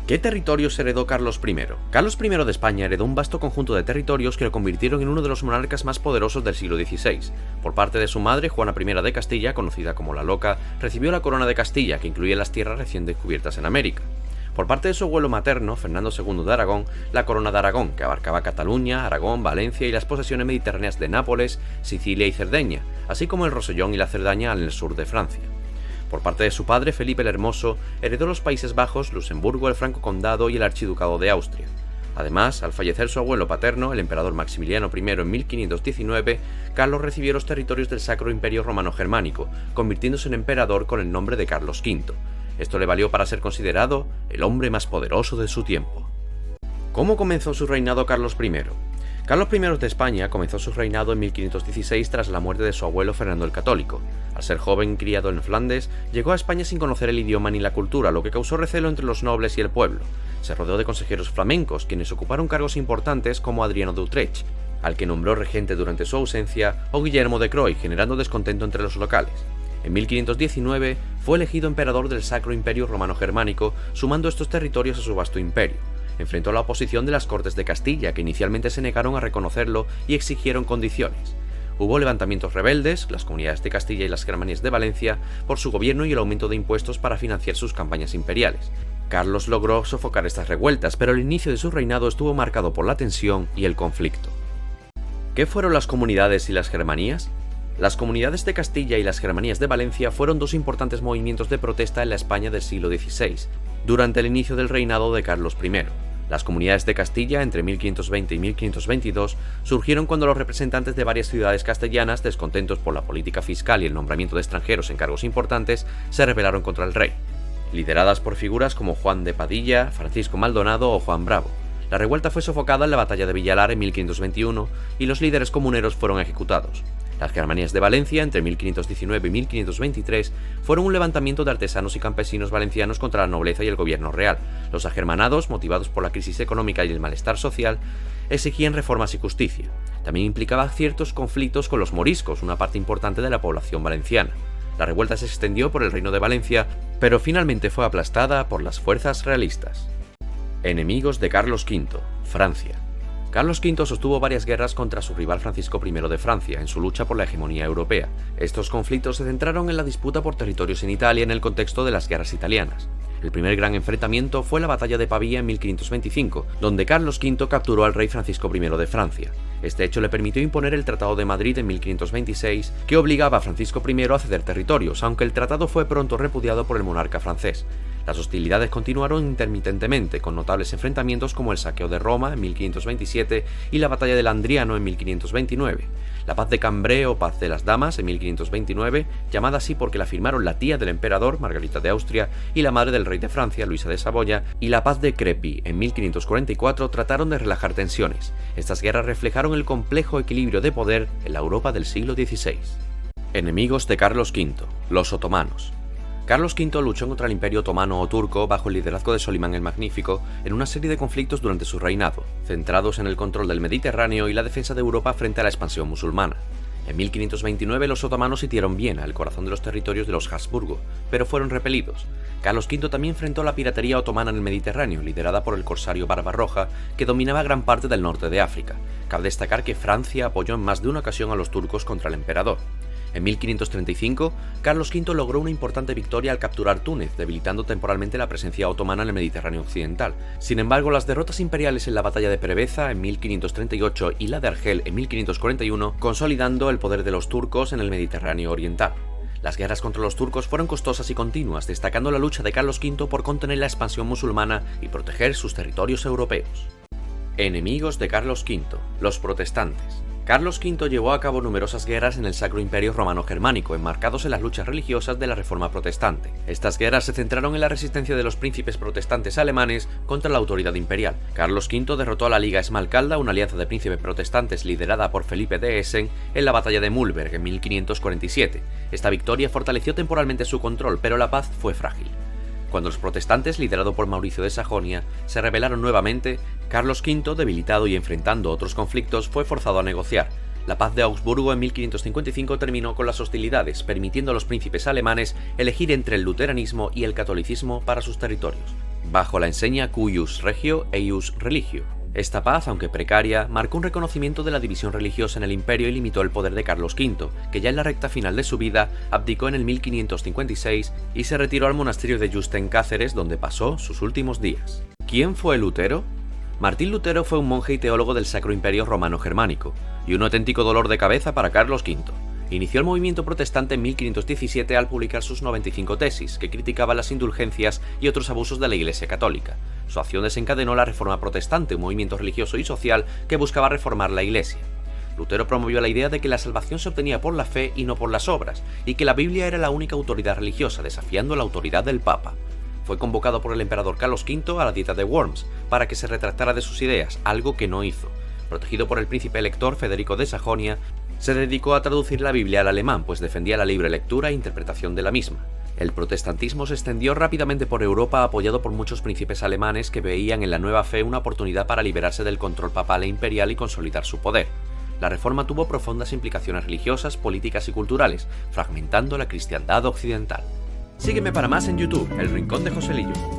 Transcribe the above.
¿Qué territorios heredó Carlos I? Carlos I de España heredó un vasto conjunto de territorios que lo convirtieron en uno de los monarcas más poderosos del siglo XVI. Por parte de su madre, Juana I de Castilla, conocida como la Loca, recibió la corona de Castilla, que incluía las tierras recién descubiertas en América. Por parte de su abuelo materno, Fernando II de Aragón, la corona de Aragón, que abarcaba Cataluña, Aragón, Valencia y las posesiones mediterráneas de Nápoles, Sicilia y Cerdeña, así como el Rosellón y la Cerdaña en el sur de Francia. Por parte de su padre, Felipe el Hermoso, heredó los Países Bajos, Luxemburgo, el Franco Condado y el Archiducado de Austria. Además, al fallecer su abuelo paterno, el emperador Maximiliano I en 1519, Carlos recibió los territorios del Sacro Imperio Romano Germánico, convirtiéndose en emperador con el nombre de Carlos V. Esto le valió para ser considerado el hombre más poderoso de su tiempo. ¿Cómo comenzó su reinado Carlos I? Carlos I de España comenzó su reinado en 1516 tras la muerte de su abuelo Fernando el Católico. Al ser joven criado en Flandes, llegó a España sin conocer el idioma ni la cultura, lo que causó recelo entre los nobles y el pueblo. Se rodeó de consejeros flamencos, quienes ocuparon cargos importantes como Adriano de Utrecht, al que nombró regente durante su ausencia, o Guillermo de Croy, generando descontento entre los locales. En 1519 fue elegido emperador del Sacro Imperio Romano Germánico, sumando estos territorios a su vasto imperio. Enfrentó la oposición de las Cortes de Castilla, que inicialmente se negaron a reconocerlo y exigieron condiciones. Hubo levantamientos rebeldes, las comunidades de Castilla y las Germanías de Valencia, por su gobierno y el aumento de impuestos para financiar sus campañas imperiales. Carlos logró sofocar estas revueltas, pero el inicio de su reinado estuvo marcado por la tensión y el conflicto. ¿Qué fueron las comunidades y las germanías? Las comunidades de Castilla y las Germanías de Valencia fueron dos importantes movimientos de protesta en la España del siglo XVI, durante el inicio del reinado de Carlos I. Las comunidades de Castilla, entre 1520 y 1522, surgieron cuando los representantes de varias ciudades castellanas, descontentos por la política fiscal y el nombramiento de extranjeros en cargos importantes, se rebelaron contra el rey, lideradas por figuras como Juan de Padilla, Francisco Maldonado o Juan Bravo. La revuelta fue sofocada en la batalla de Villalar en 1521 y los líderes comuneros fueron ejecutados. Las Germanías de Valencia, entre 1519 y 1523, fueron un levantamiento de artesanos y campesinos valencianos contra la nobleza y el gobierno real. Los agermanados, motivados por la crisis económica y el malestar social, exigían reformas y justicia. También implicaba ciertos conflictos con los moriscos, una parte importante de la población valenciana. La revuelta se extendió por el Reino de Valencia, pero finalmente fue aplastada por las fuerzas realistas. Enemigos de Carlos V, Francia. Carlos V sostuvo varias guerras contra su rival Francisco I de Francia en su lucha por la hegemonía europea. Estos conflictos se centraron en la disputa por territorios en Italia en el contexto de las guerras italianas. El primer gran enfrentamiento fue la batalla de Pavía en 1525, donde Carlos V capturó al rey Francisco I de Francia. Este hecho le permitió imponer el Tratado de Madrid en 1526, que obligaba a Francisco I a ceder territorios, aunque el tratado fue pronto repudiado por el monarca francés. Las hostilidades continuaron intermitentemente, con notables enfrentamientos como el saqueo de Roma en 1527 y la batalla de Landriano en 1529. La paz de Cambrai o paz de las Damas en 1529, llamada así porque la firmaron la tía del emperador, Margarita de Austria, y la madre del rey de Francia, Luisa de Saboya, y la paz de Crepy en 1544 trataron de relajar tensiones. Estas guerras reflejaron el complejo equilibrio de poder en la Europa del siglo XVI. Enemigos de Carlos V, los otomanos. Carlos V luchó contra el Imperio Otomano o Turco bajo el liderazgo de Solimán el Magnífico en una serie de conflictos durante su reinado, centrados en el control del Mediterráneo y la defensa de Europa frente a la expansión musulmana. En 1529 los otomanos sitieron Viena, el corazón de los territorios de los Habsburgo, pero fueron repelidos. Carlos V también enfrentó la piratería otomana en el Mediterráneo, liderada por el corsario Barbarroja, que dominaba gran parte del norte de África. Cabe destacar que Francia apoyó en más de una ocasión a los turcos contra el emperador. En 1535, Carlos V logró una importante victoria al capturar Túnez, debilitando temporalmente la presencia otomana en el Mediterráneo occidental. Sin embargo, las derrotas imperiales en la batalla de Preveza en 1538 y la de Argel en 1541 consolidando el poder de los turcos en el Mediterráneo oriental. Las guerras contra los turcos fueron costosas y continuas, destacando la lucha de Carlos V por contener la expansión musulmana y proteger sus territorios europeos. Enemigos de Carlos V, los protestantes. Carlos V llevó a cabo numerosas guerras en el Sacro Imperio Romano Germánico, enmarcados en las luchas religiosas de la Reforma Protestante. Estas guerras se centraron en la resistencia de los príncipes protestantes alemanes contra la autoridad imperial. Carlos V derrotó a la Liga Esmalcalda, una alianza de príncipes protestantes liderada por Felipe de Essen, en la batalla de Mühlberg en 1547. Esta victoria fortaleció temporalmente su control, pero la paz fue frágil. Cuando los protestantes, liderados por Mauricio de Sajonia, se rebelaron nuevamente, Carlos V, debilitado y enfrentando otros conflictos, fue forzado a negociar. La paz de Augsburgo en 1555 terminó con las hostilidades, permitiendo a los príncipes alemanes elegir entre el luteranismo y el catolicismo para sus territorios. bajo la enseña cuius regio eius religio. Esta paz, aunque precaria, marcó un reconocimiento de la división religiosa en el imperio y limitó el poder de Carlos V, que ya en la recta final de su vida abdicó en el 1556 y se retiró al monasterio de Yuste en Cáceres, donde pasó sus últimos días. ¿Quién fue Lutero? Martín Lutero fue un monje y teólogo del Sacro Imperio Romano Germánico, y un auténtico dolor de cabeza para Carlos V. Inició el movimiento protestante en 1517 al publicar sus 95 tesis, que criticaban las indulgencias y otros abusos de la Iglesia Católica. Su acción desencadenó la Reforma Protestante, un movimiento religioso y social que buscaba reformar la Iglesia. Lutero promovió la idea de que la salvación se obtenía por la fe y no por las obras, y que la Biblia era la única autoridad religiosa, desafiando la autoridad del Papa. Fue convocado por el emperador Carlos V a la Dieta de Worms para que se retractara de sus ideas, algo que no hizo. Protegido por el príncipe elector Federico de Sajonia, se dedicó a traducir la Biblia al alemán, pues defendía la libre lectura e interpretación de la misma. El protestantismo se extendió rápidamente por Europa, apoyado por muchos príncipes alemanes que veían en la nueva fe una oportunidad para liberarse del control papal e imperial y consolidar su poder. La reforma tuvo profundas implicaciones religiosas, políticas y culturales, fragmentando la cristiandad occidental. Sígueme para más en YouTube, El Rincón de Joselillo.